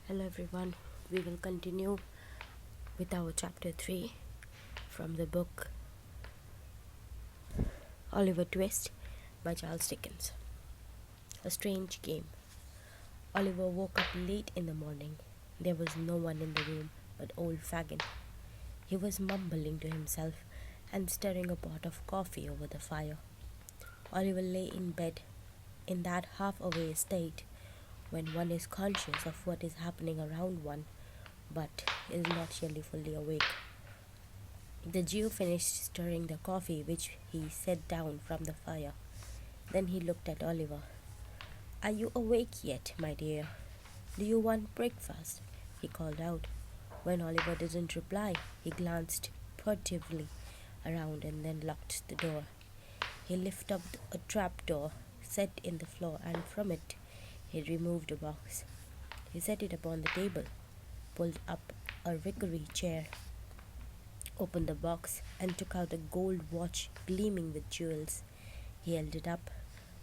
Hello everyone, we will continue with our chapter 3 from the book Oliver Twist by Charles Dickens. A strange game. Oliver woke up late in the morning. There was no one in the room but old Fagin. He was mumbling to himself and stirring a pot of coffee over the fire. Oliver lay in bed in that half-awake state when one is conscious of what is happening around one but is not really fully awake. The Jew finished stirring the coffee which he set down from the fire. Then he looked at Oliver. "Are you awake yet, my dear? Do you want breakfast?" he called out. When Oliver didn't reply, he glanced furtively around and then locked the door. He lifted up a trapdoor set in the floor, and from it he removed a box. He set it upon the table, pulled up a rickery chair, opened the box, and took out a gold watch gleaming with jewels. He held it up,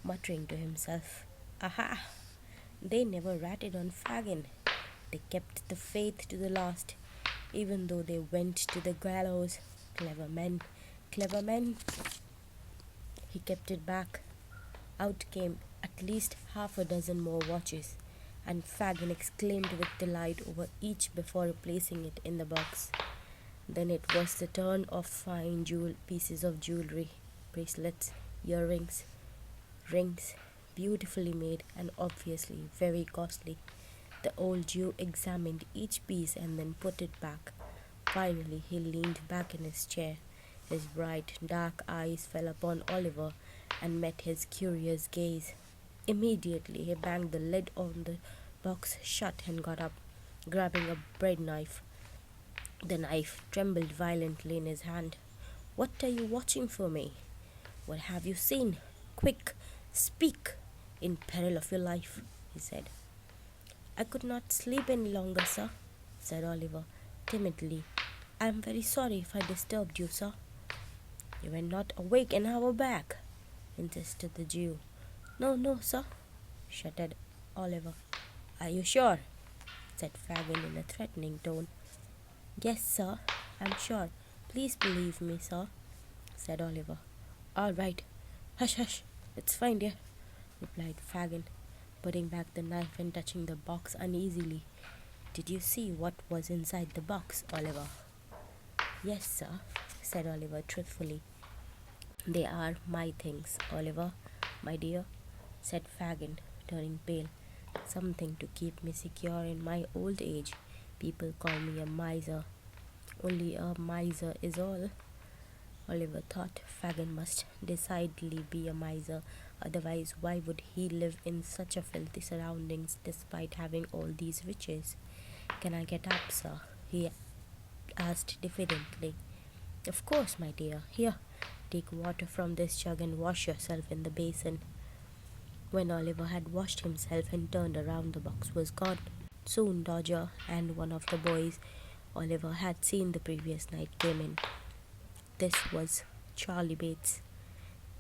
muttering to himself, "Aha! They never ratted on Fagin. They kept the faith to the last, even though they went to the gallows. Clever men, clever men." He kept it back. Out came at least half a dozen more watches, and Fagin exclaimed with delight over each before replacing it in the box. Then it was the turn of fine pieces of jewelry, bracelets, earrings, rings, beautifully made and obviously very costly. The old Jew examined each piece and then put it back. Finally, he leaned back in his chair. His bright, dark eyes fell upon Oliver and met his curious gaze. Immediately, he banged the lid on the box shut and got up, grabbing a bread knife. The knife trembled violently in his hand. "What are you watching for me? What have you seen? Quick, speak, in peril of your life," he said. "I could not sleep any longer, sir," said Oliver, timidly. "I am very sorry if I disturbed you, sir." "You were not awake an hour back," insisted the Jew. No, sir," shuddered Oliver. "Are you sure?" said Fagin in a threatening tone. "Yes, sir, I'm sure. Please believe me, sir," said Oliver. "All right. Hush, hush. It's fine, dear," replied Fagin, putting back the knife and touching the box uneasily. "Did you see what was inside the box, Oliver?" "Yes, sir," said Oliver truthfully. "They are my things, Oliver, my dear," said Fagin, turning pale. "Something to keep me secure in my old age. People call me a miser. Only a miser is all." Oliver thought Fagin must decidedly be a miser, otherwise why would he live in such a filthy surroundings despite having all these riches? "Can I get up, sir?" he asked diffidently. "Of course, my dear. Here, take water from this jug and wash yourself in the basin." When Oliver had washed himself and turned around, the box was gone. Soon Dodger and one of the boys Oliver had seen the previous night came in. This was Charlie Bates.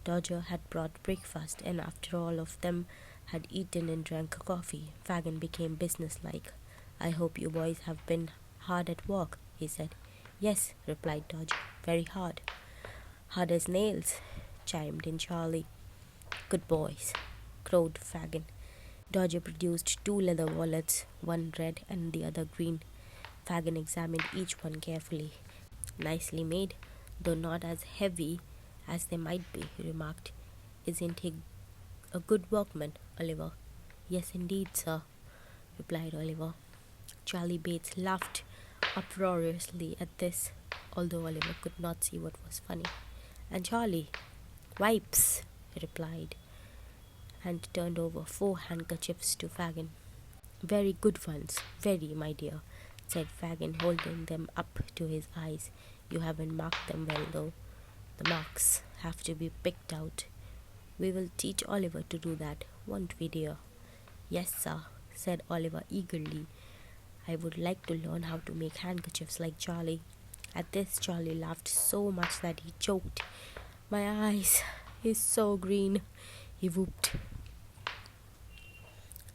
Dodger had brought breakfast, and after all of them had eaten and drank coffee, Fagin became businesslike. "I hope you boys have been hard at work," he said. "Yes," replied Dodger, "very hard." "Hard as nails," chimed in Charlie. "Good boys," crowed Fagin. Dodger produced 2 leather wallets, one red and the other green. Fagin examined each one carefully. "Nicely made, though not as heavy as they might be," he remarked. "Isn't he a good workman, Oliver?" "Yes, indeed, sir," replied Oliver. Charlie Bates laughed uproariously at this, although Oliver could not see what was funny. "And Charlie?" "Wipes," he replied, and turned over 4 handkerchiefs to Fagin. "Very good ones, very, my dear," said Fagin, holding them up to his eyes. "You haven't marked them well, though. The marks have to be picked out. We will teach Oliver to do that, won't we, dear?" "Yes, sir," said Oliver eagerly. "I would like to learn how to make handkerchiefs like Charlie." At this, Charlie laughed so much that he choked. "My eyes, he's so green," he whooped.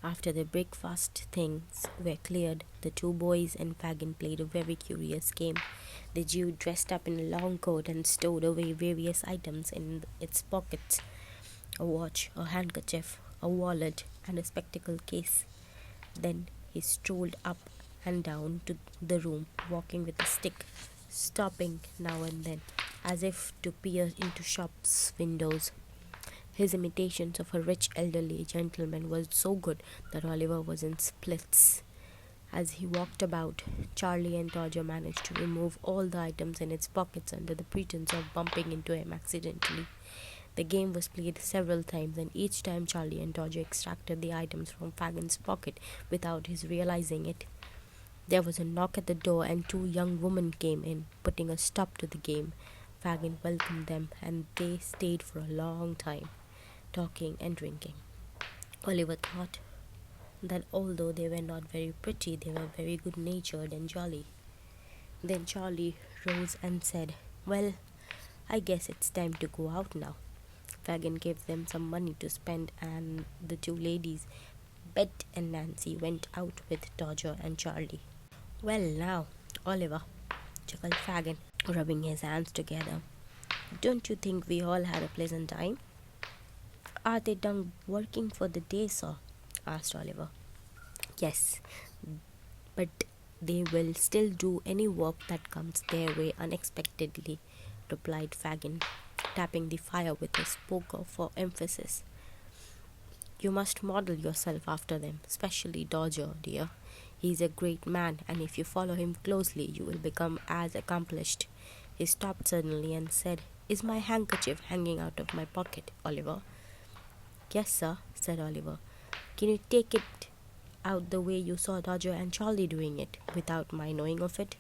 After the breakfast things were cleared, the two boys and Fagin played a very curious game. The Jew dressed up in a long coat and stowed away various items in its pockets: a watch, a handkerchief, a wallet, and a spectacle case. Then he strolled up and down to the room, walking with a stick, stopping now and then, as if to peer into shops' windows. His imitations of a rich elderly gentleman was so good that Oliver was in splits. As he walked about, Charlie and Dodger managed to remove all the items in its pockets under the pretense of bumping into him accidentally. The game was played several times, and each time Charlie and Dodger extracted the items from Fagin's pocket without his realizing it. There was a knock at the door, and two young women came in, putting a stop to the game. Fagin welcomed them, and they stayed for a long time, talking and drinking. Oliver thought that although they were not very pretty, they were very good-natured and jolly. Then Charlie rose and said, "Well, I guess it's time to go out now." Fagin gave them some money to spend, and the two ladies, Bet and Nancy, went out with Dodger and Charlie. "Well now, Oliver," chuckled Fagin, rubbing his hands together, "don't you think we all had a pleasant time?" "Are they done working for the day, sir?" asked Oliver. "Yes, but they will still do any work that comes their way unexpectedly," replied Fagin, tapping the fire with his poker for emphasis. "You must model yourself after them, especially Dodger, dear. He's a great man, and if you follow him closely, you will become as accomplished." He stopped suddenly and said, "Is my handkerchief hanging out of my pocket, Oliver?" "Yes, sir," said Oliver. "Can you take it out the way you saw Dodger and Charlie doing it, without my knowing of it?"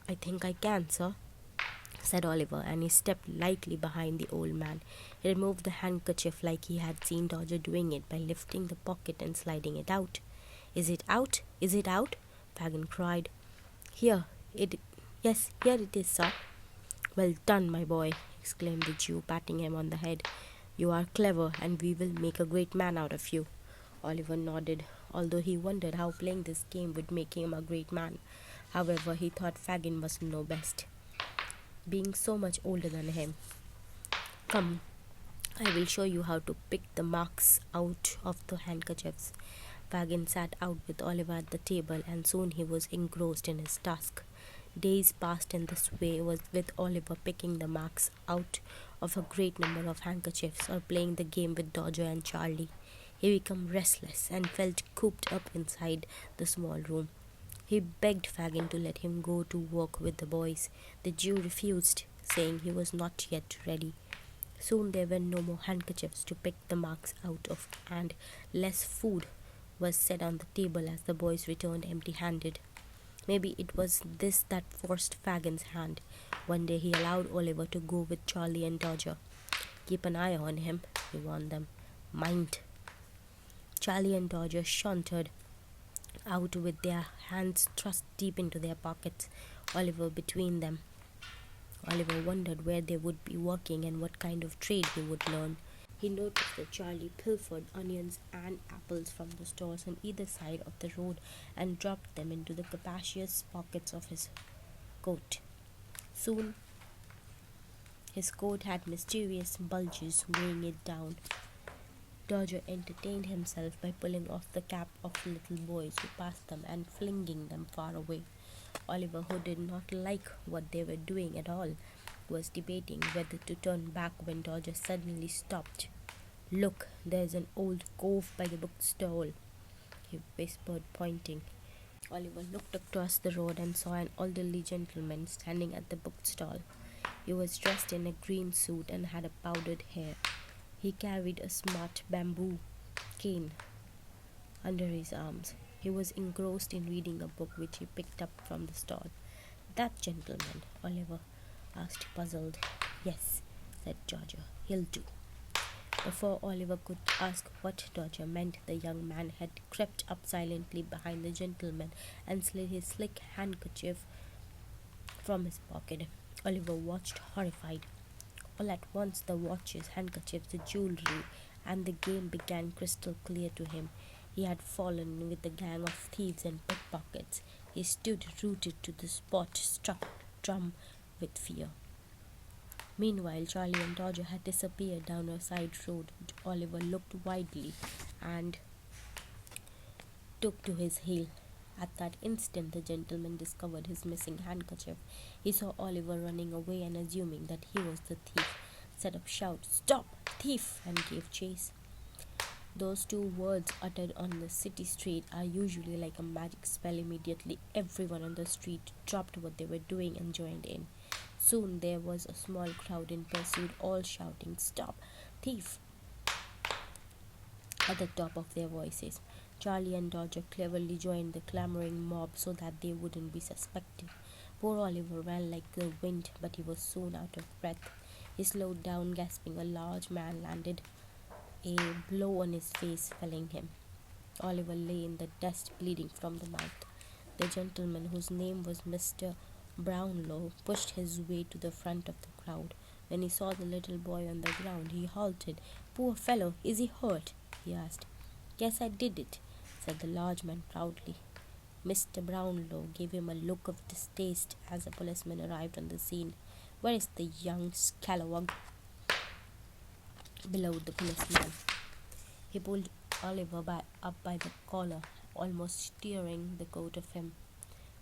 "I think I can, sir," said Oliver, and he stepped lightly behind the old man. He removed the handkerchief like he had seen Dodger doing it, by lifting the pocket and sliding it out. "Is it out? Is it out?" Fagin cried. Yes, here it is, sir." "Well done, my boy," exclaimed the Jew, patting him on the head. "You are clever, and we will make a great man out of you." Oliver nodded, although he wondered how playing this game would make him a great man. However, he thought Fagin must know best, being so much older than him. "Come, I will show you how to pick the marks out of the handkerchiefs." Fagin sat out with Oliver at the table, and soon he was engrossed in his task. Days passed in this way, with Oliver picking the marks out of a great number of handkerchiefs, or playing the game with Dodger and Charlie. He became restless and felt cooped up inside the small room. He begged Fagin to let him go to work with the boys. The Jew refused, saying he was not yet ready. Soon there were no more handkerchiefs to pick the marks out of, and less food was set on the table as the boys returned empty-handed. Maybe it was this that forced Fagin's hand. One day he allowed Oliver to go with Charlie and Dodger. "Keep an eye on him," he warned them. "Mind." Charlie and Dodger sauntered out with their hands thrust deep into their pockets, Oliver between them. Oliver wondered where they would be working and what kind of trade he would learn. He noticed that Charlie pilfered onions and apples from the stores on either side of the road and dropped them into the capacious pockets of his coat. Soon his coat had mysterious bulges weighing it down. Dodger entertained himself by pulling off the cap of little boys who passed them and flinging them far away. Oliver, who did not like what they were doing at all, was debating whether to turn back when Dodger suddenly stopped. "Look, there's an old cove by the bookstall," he whispered, pointing. Oliver looked across the road and saw an elderly gentleman standing at the bookstall. He was dressed in a green suit and had a powdered hair. He carried a smart bamboo cane under his arms. He was engrossed in reading a book which he picked up from the stall. "That gentleman?" Oliver asked, puzzled. "Yes," said Dodger. "He'll do." Before Oliver could ask what Dodger meant, the young man had crept up silently behind the gentleman and slid his slick handkerchief from his pocket. Oliver watched horrified. All at once the watches, handkerchiefs, the jewelry, and the game began crystal clear to him. He had fallen with the gang of thieves and pickpockets. He stood rooted to the spot, struck dumb with fear. Meanwhile, Charlie and Dodger had disappeared down a side road. Oliver looked widely and took to his heel. At that instant, the gentleman discovered his missing handkerchief. He saw Oliver running away and, assuming that he was the thief, set up shout, "Stop, thief!" and gave chase. Those two words uttered on the city street are usually like a magic spell. Immediately, everyone on the street dropped what they were doing and joined in. Soon there was a small crowd in pursuit, all shouting, "Stop, thief!" at the top of their voices. Charlie and Dodger cleverly joined the clamoring mob so that they wouldn't be suspected. Poor Oliver ran like the wind, but he was soon out of breath. He slowed down, gasping. A large man landed a blow on his face, felling him. Oliver lay in the dust, bleeding from the mouth. The gentleman, whose name was Mr. Brownlow, pushed his way to the front of the crowd. When he saw the little boy on the ground, he halted. "Poor fellow, is he hurt?" he asked. "Yes, I did it," said the large man proudly. Mr. Brownlow gave him a look of distaste as a policeman arrived on the scene. "Where is the young scalawag?" bellowed the policeman. He pulled Oliver up by the collar, almost tearing the coat of him.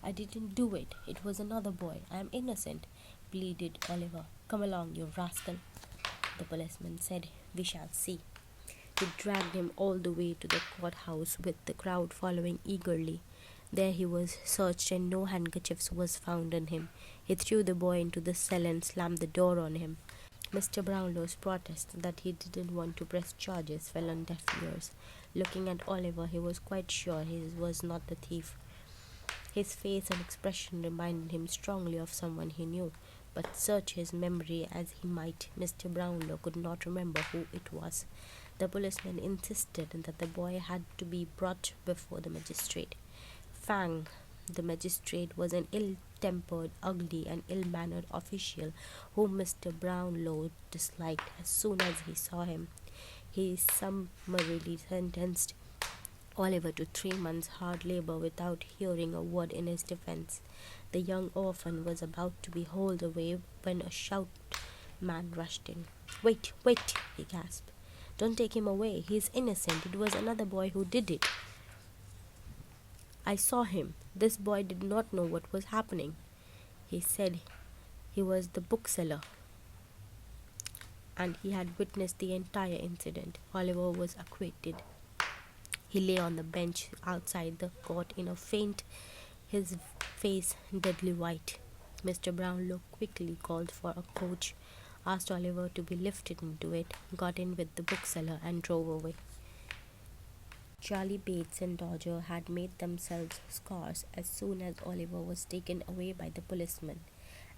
"I didn't do it. It was another boy. I am innocent," pleaded Oliver. "Come along, you rascal," the policeman said. "We shall see." He dragged him all the way to the courthouse, with the crowd following eagerly. There he was searched, and no handkerchiefs was found on him. He threw the boy into the cell and slammed the door on him. Mr. Brownlow's protest that he didn't want to press charges fell on deaf ears. Looking at Oliver, he was quite sure he was not the thief. His face and expression reminded him strongly of someone he knew, but search his memory as he might, Mr. Brownlow could not remember who it was. The policeman insisted that the boy had to be brought before the magistrate. Fang, the magistrate, was an ill-tempered, ugly, and ill-mannered official whom Mr. Brownlow disliked. As soon as he saw him, he summarily sentenced Oliver to 3 months' hard labor without hearing a word in his defense. The young orphan was about to be hauled away when a stout man rushed in. Wait, he gasped. "Don't take him away. He is innocent. It was another boy who did it. I saw him. This boy did not know what was happening. He said he was the bookseller, and he had witnessed the entire incident." Oliver was acquitted. He lay on the bench outside the court in a faint, his face deadly white. Mr. Brownlow quickly called for a coach, asked Oliver to be lifted into it, got in with the bookseller, and drove away. Charlie Bates and Dodger had made themselves scarce as soon as Oliver was taken away by the policeman,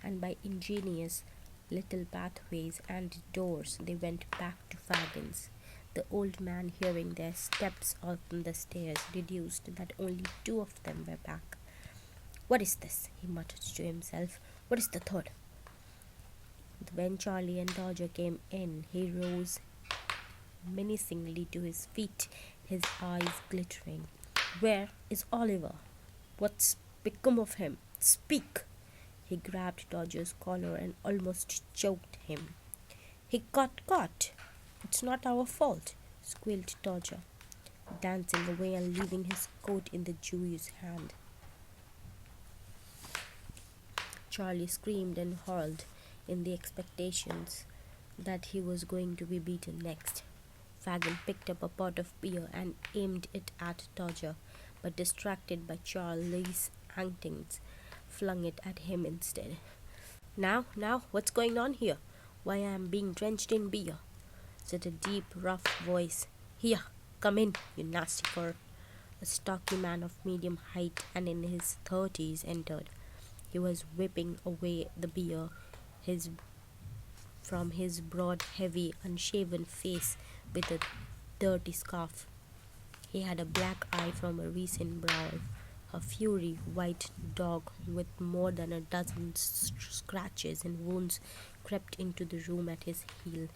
and by ingenious little pathways and doors they went back to Faggin's. The old man, hearing their steps on the stairs, deduced that only 2 of them were back. "What is this?" he muttered to himself. "What is the third?" When Charlie and Dodger came in, he rose menacingly to his feet, his eyes glittering. "Where is Oliver? What's become of him? Speak!" He grabbed Dodger's collar and almost choked him. "He got caught. It's not our fault," squealed Dodger, dancing away and leaving his coat in the Jew's hand. Charlie screamed and hurled in the expectations that he was going to be beaten next. Fagin picked up a pot of beer and aimed it at Dodger, but distracted by Charlie's antics, flung it at him instead. Now, what's going on here? Why, I am being drenched in beer," said a deep, rough voice. "Here, come in, you nasty cur." A stocky man of medium height and in his 30s entered. He was whipping away the beer from his broad, heavy, unshaven face with a dirty scarf. He had a black eye from a recent brawl. A furry white dog with more than a dozen scratches and wounds crept into the room at his heel.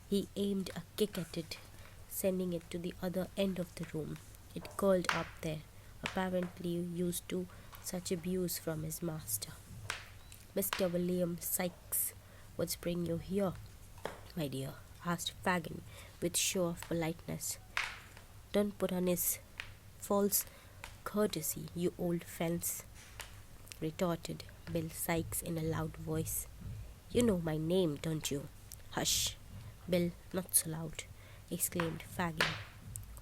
He aimed a kick at it, sending it to the other end of the room. It curled up there, apparently used to such abuse from his master. Mr. William Sykes, what's bring you here, my dear? Asked Fagin with show of politeness. Don't put on his false courtesy, you old fence, retorted Bill Sykes in a loud voice. You know my name, don't you? Hush, Bill, not so loud, exclaimed Fagin.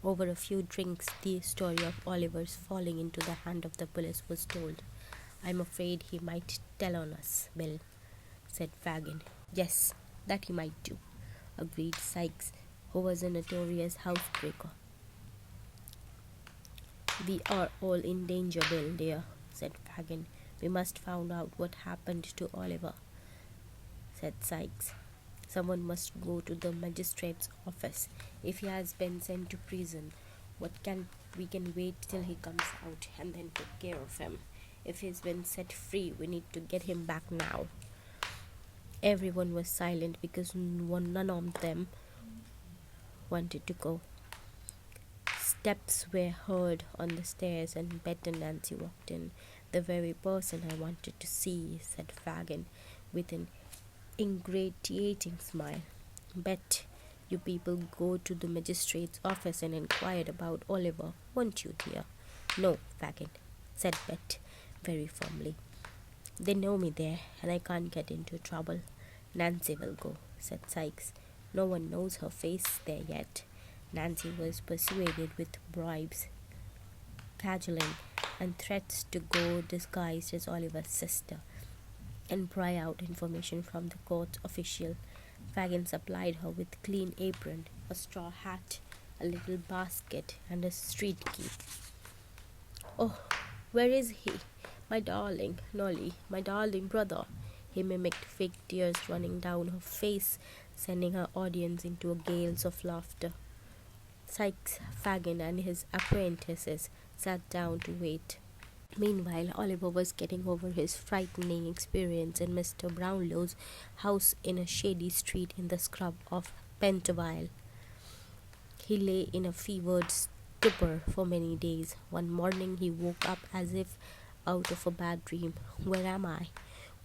Over a few drinks, the story of Oliver's falling into the hand of the police was told. I'm afraid he might tell on us, Bill, said Fagin. Yes, that he might do, agreed Sykes, who was a notorious housebreaker. We are all in danger, Bill, dear, said Fagin. We must find out what happened to Oliver, said Sykes. Someone must go to the magistrate's office. If he has been sent to prison, we can wait till he comes out and then take care of him. If he's been set free, we need to get him back now. Everyone was silent because none of them wanted to go. Steps were heard on the stairs and Bet and Nancy walked in. The very person I wanted to see, said Fagin with an ingratiating smile. Bet you people go to the magistrate's office and inquired about Oliver, won't you, dear? No, Fagin, said Bet very firmly. They know me there and I can't get into trouble. Nancy will go, said Sykes. No one knows her face there yet. Nancy was persuaded with bribes, cajoling, and threats to go disguised as Oliver's sister and pry out information from the court official. Fagin supplied her with clean apron, a straw hat, a little basket, and a street key. Oh, where is he? My darling Nolly, my darling brother. He mimicked fake tears running down her face, sending her audience into a gale of laughter. Sykes, Fagin, and his apprentices sat down to wait. Meanwhile, Oliver was getting over his frightening experience in Mr. Brownlow's house in a shady street in the scrub of Pentonville. He lay in a fevered stupor for many days. One morning he woke up as if out of a bad dream. Where am I?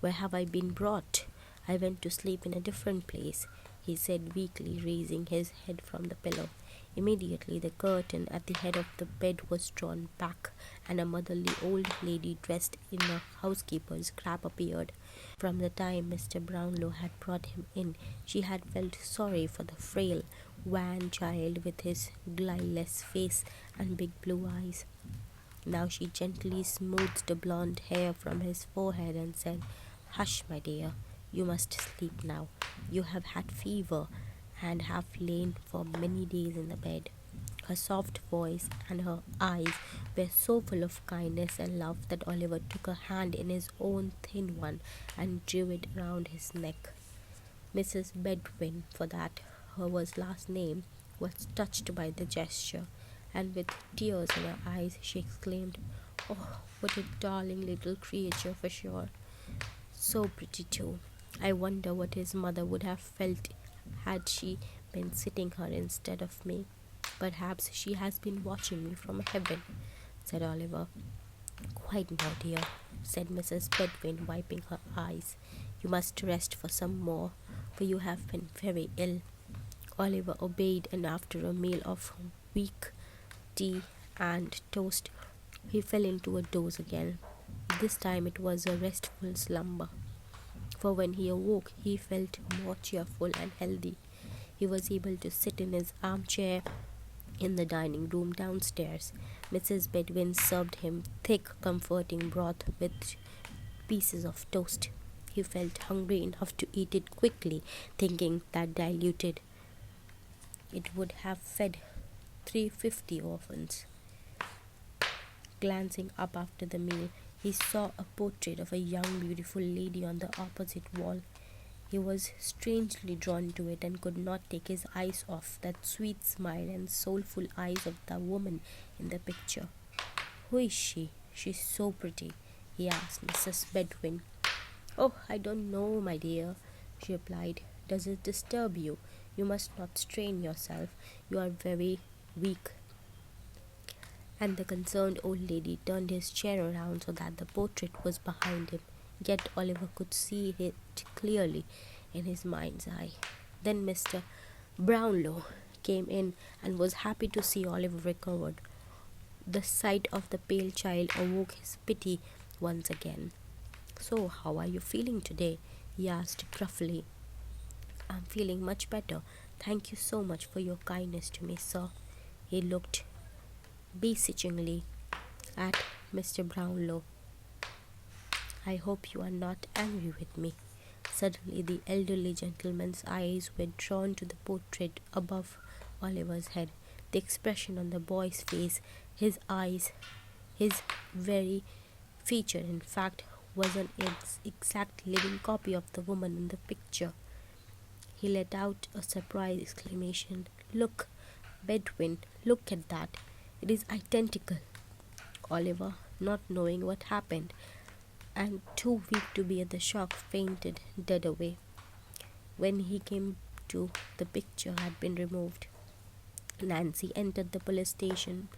Where have I been brought? I went to sleep in a different place, he said weakly, raising his head from the pillow. Immediately the curtain at the head of the bed was drawn back, and a motherly old lady dressed in a housekeeper's cap appeared. From the time Mr. Brownlow had brought him in, she had felt sorry for the frail, wan child with his guileless face and big blue eyes. Now she gently smoothed the blonde hair from his forehead and said, Hush, my dear, you must sleep now. You have had fever and have lain for many days in the bed. Her soft voice and her eyes were so full of kindness and love that Oliver took a hand in his own thin one and drew it round his neck. Mrs. Bedwin, for that her was last name, was touched by the gesture, and with tears in her eyes she exclaimed, Oh, what a darling little creature for sure. So pretty too. I wonder what his mother would have felt had she been sitting her instead of me. Perhaps she has been watching me from heaven, said Oliver. Quite no, dear, said Mrs. Bedwin, wiping her eyes. You must rest for some more, for you have been very ill. Oliver obeyed, and after a meal of weak tea and toast, he fell into a doze again. This time it was a restful slumber, for when he awoke he felt more cheerful and healthy. He was able to sit in his armchair in the dining room downstairs. Mrs. Bedwin served him thick, comforting broth with pieces of toast. He felt hungry enough to eat it quickly, thinking that diluted it would have fed 350 orphans. Glancing up after the meal, he saw a portrait of a young, beautiful lady on the opposite wall. He was strangely drawn to it and could not take his eyes off that sweet smile and soulful eyes of the woman in the picture. Who is she? She's so pretty, he asked Mrs. Bedwin. Oh, I don't know, my dear, she replied. Does it disturb you? You must not strain yourself. You are very weak. and the concerned old lady turned his chair around so that the portrait was behind him. Yet Oliver could see it clearly in his mind's eye. Then Mr. Brownlow came in and was happy to see Oliver recovered. The sight of the pale child awoke his pity once again. "So, how are you feeling today?" he asked gruffly. "I'm feeling much better. Thank you so much for your kindness to me, sir." He looked beseechingly at Mr. Brownlow. "I hope you are not angry with me." Suddenly the elderly gentleman's eyes were drawn to the portrait above Oliver's head. The expression on the boy's face, his eyes, his very feature, in fact, was an exact living copy of the woman in the picture. He let out a surprised exclamation. "Look, Bedwin, look at that. It is identical." Oliver, not knowing what happened, and too weak to bear the shock, fainted dead away. When he came to, the picture had been removed. Nancy entered the police station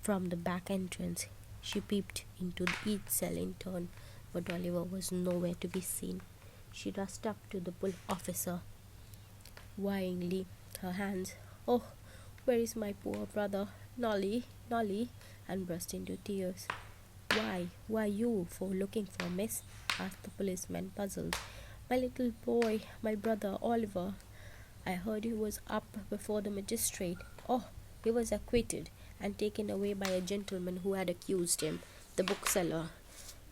from the back entrance. She peeped into each cell in turn, but Oliver was nowhere to be seen. She rushed up to the police officer, wringing her hands. "Oh, where is my poor brother, Nolly, Nolly?" and burst into tears. Why you for looking for, miss?" asked the policeman, puzzled. "My little boy, my brother Oliver. I heard he was up before the magistrate." "Oh, he was acquitted and taken away by a gentleman who had accused him. The bookseller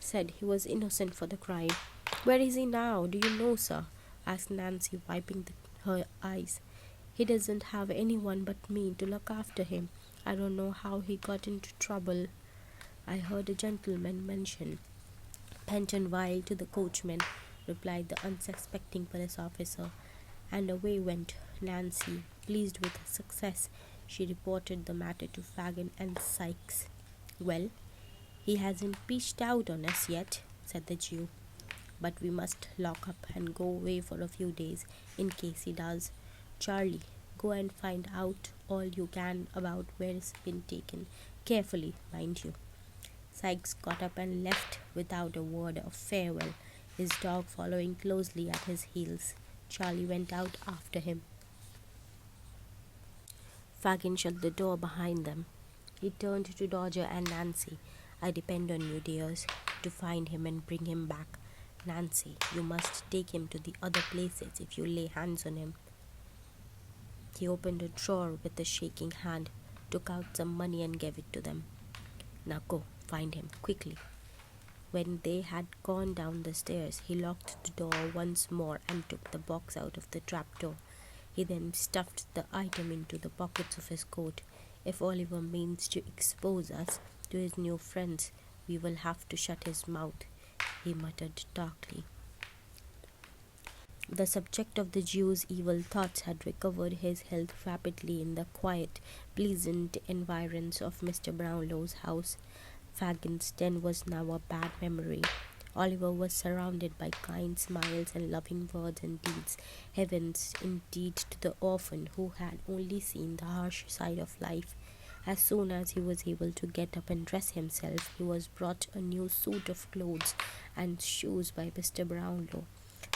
said he was innocent for the crime." "Where is he now, do you know, sir?" asked Nancy, wiping her eyes. "He doesn't have anyone but me to look after him. I don't know how he got into trouble. I heard a gentleman mention Pentonville to the coachman," replied the unsuspecting police officer, and away went Nancy. Pleased with her success, she reported the matter to Fagin and Sykes. "Well, he hasn't peached out on us yet," said the Jew, "but we must lock up and go away for a few days in case he does. Charlie, go and find out all you can about where it's been taken. Carefully, mind you." Sykes got up and left without a word of farewell, his dog following closely at his heels. Charlie went out after him. Fagin shut the door behind them. He turned to Dodger and Nancy. "I depend on you, dears, to find him and bring him back. Nancy, you must take him to the other places if you lay hands on him." He opened a drawer with a shaking hand, took out some money and gave it to them. "Now go, find him, quickly." When they had gone down the stairs, he locked the door once more and took the box out of the trapdoor. He then stuffed the item into the pockets of his coat. "If Oliver means to expose us to his new friends, we will have to shut his mouth," he muttered darkly. The subject of the Jew's evil thoughts had recovered his health rapidly in the quiet, pleasant environs of Mr. Brownlow's house. Fagin's den was now a bad memory. Oliver was surrounded by kind smiles and loving words and deeds. Heavens indeed to the orphan who had only seen the harsh side of life. As soon as he was able to get up and dress himself, he was brought a new suit of clothes and shoes by Mr. Brownlow,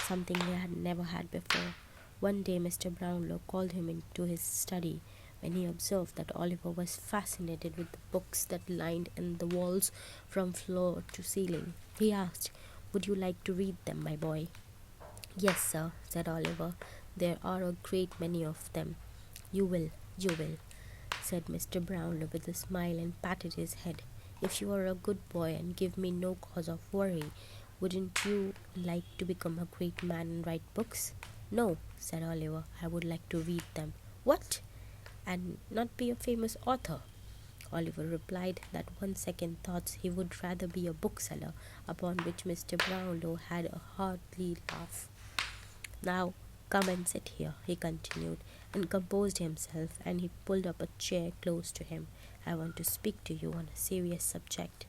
something he had never had before. One day Mr. Brownlow called him into his study. When he observed that Oliver was fascinated with the books that lined in the walls from floor to ceiling, he asked, "Would you like to read them, my boy?" "Yes, sir," said Oliver. "There are a great many of them." You will," said Mr. Brownlow with a smile and patted his head. "If you are a good boy and give me no cause of worry, wouldn't you like to become a great man and write books?" "No," said Oliver. "I would like to read them." "What? And not be a famous author?" Oliver replied that on second thoughts he would rather be a bookseller, upon which Mr. Brownlow had a hearty laugh. "Now come and sit here," he continued, and composed himself, and he pulled up a chair close to him. "I want to speak to you on a serious subject."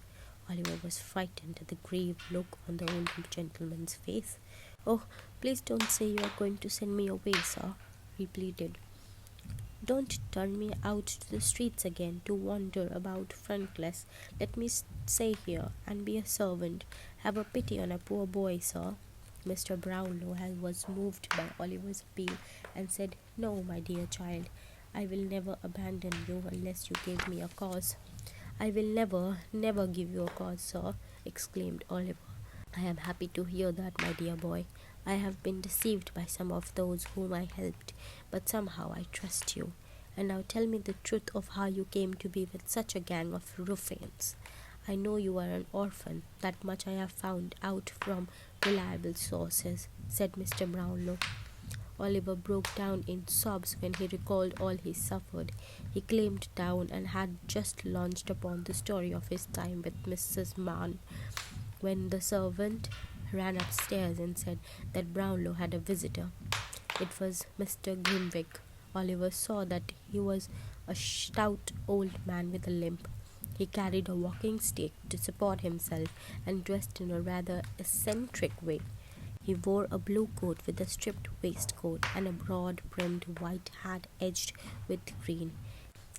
Oliver was frightened at the grave look on the old gentleman's face. "Oh, please don't say you are going to send me away, sir," he pleaded. Don't turn me out to the streets again to wander about friendless. Let me stay here and be a servant. Have a pity on a poor boy, sir." Mr. Brownlow was moved by Oliver's appeal and said, "No, my dear child, I will never abandon you unless you give me a cause." "I will never, never give you a cause, sir," exclaimed Oliver. "I am happy to hear that, my dear boy. I have been deceived by some of those whom I helped, but somehow I trust you. And now tell me the truth of how you came to be with such a gang of ruffians. I know you are an orphan. That much I have found out from reliable sources," said Mr. Brownlow. Oliver broke down in sobs when he recalled all he suffered. He claimed down and had just launched upon the story of his time with Mrs. Mann when the servant ran upstairs and said that Brownlow had a visitor. It was Mr. Grimwig. Oliver saw that he was a stout old man with a limp. He carried a walking stick to support himself and dressed in a rather eccentric way. He wore a blue coat with a striped waistcoat and a broad-brimmed white hat edged with green.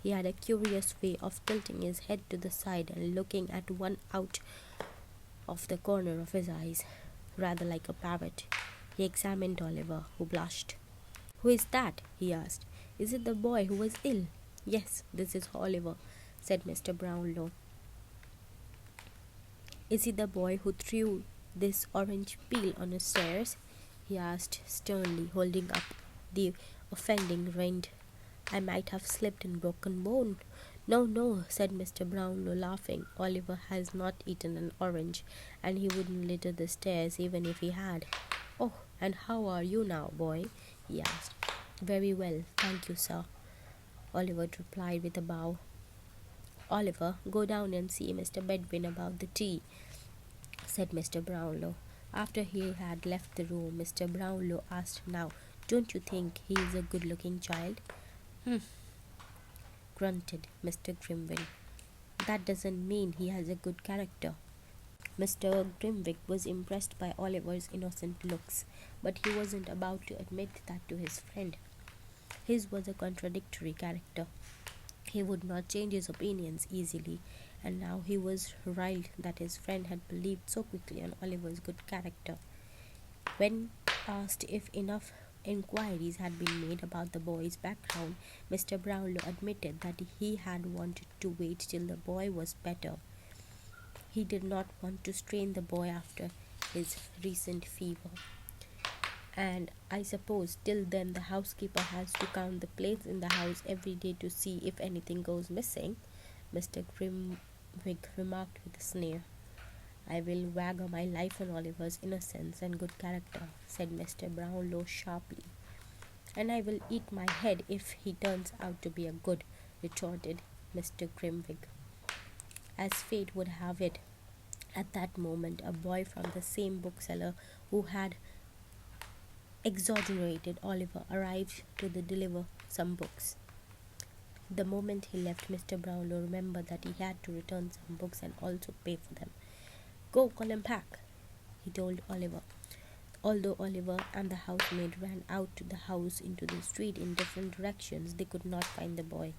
He had a curious way of tilting his head to the side and looking at one out of the corner of his eyes, rather like a parrot. He examined Oliver, who blushed. "Who is that?" he asked. "Is it the boy who was ill?" "Yes, this is Oliver," said Mr. Brownlow. "Is he the boy who threw this orange peel on the stairs?" he asked sternly, holding up the offending rind. "I might have slipped and broken bone." "No, no," said Mr. Brownlow, laughing. "Oliver has not eaten an orange, and he wouldn't litter the stairs even if he had." "Oh, and how are you now, boy?" he asked. "Very well, thank you, sir," Oliver replied with a bow. "Oliver, go down and see Mr. Bedwin about the tea," said Mr. Brownlow. After he had left the room, Mr. Brownlow asked, "Now, don't you think he is a good-looking child?" "Humph," grunted Mr. Grimwig. "That doesn't mean he has a good character." Mr. Grimwig was impressed by Oliver's innocent looks, but he wasn't about to admit that to his friend. His was a contradictory character. He would not change his opinions easily, and now he was riled that his friend had believed so quickly on Oliver's good character. When asked if enough inquiries had been made about the boy's background, Mr. Brownlow admitted that he had wanted to wait till the boy was better. He did not want to strain the boy after his recent fever. "And I suppose till then the housekeeper has to count the plates in the house every day to see if anything goes missing," Mr. Grimwig remarked with a sneer. "I will wager my life on Oliver's innocence and good character," said Mr. Brownlow sharply. "And I will eat my head if he turns out to be a good," retorted Mr. Grimwig. As fate would have it, at that moment a boy from the same bookseller who had exonerated Oliver arrived to deliver some books. The moment he left, Mr. Brownlow remembered that he had to return some books and also pay for them. "Go call him back," he told Oliver. Although Oliver and the housemaid ran out to the house into the street in different directions, they could not find the boy.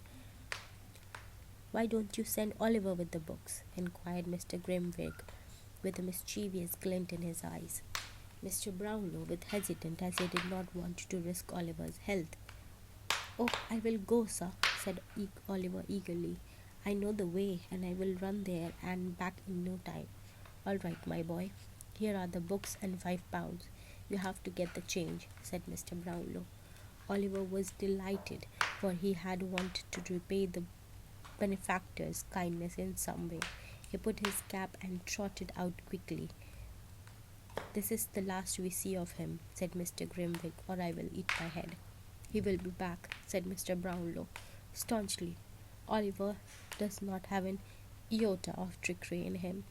"Why don't you send Oliver with the books?" inquired Mr. Grimwig, with a mischievous glint in his eyes. Mr. Brownlow was hesitant, as he did not want to risk Oliver's health. "Oh, I will go, sir," said Oliver eagerly. "I know the way, and I will run there and back in no time." "All right, my boy. Here are the books and £5. You have to get the change," said Mr. Brownlow. Oliver was delighted, for he had wanted to repay the benefactor's kindness in some way. He put his cap and trotted out quickly. "This is the last we see of him," said Mr. Grimwig, "or I will eat my head." "He will be back," said Mr. Brownlow staunchly. "Oliver does not have an iota of trickery in him.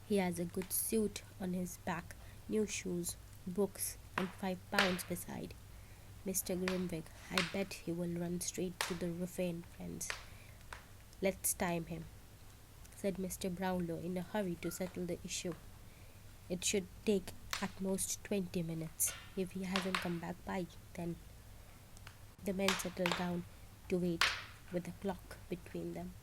He has a good suit on his back, new shoes, books, and £5 beside. Mr. Grimwig, I bet he will run straight to the ruffian friends. Let's time him," said Mr. Brownlow in a hurry to settle the issue. "It should take at most 20 minutes. If he hasn't come back by then." The men settled down to wait with the clock between them.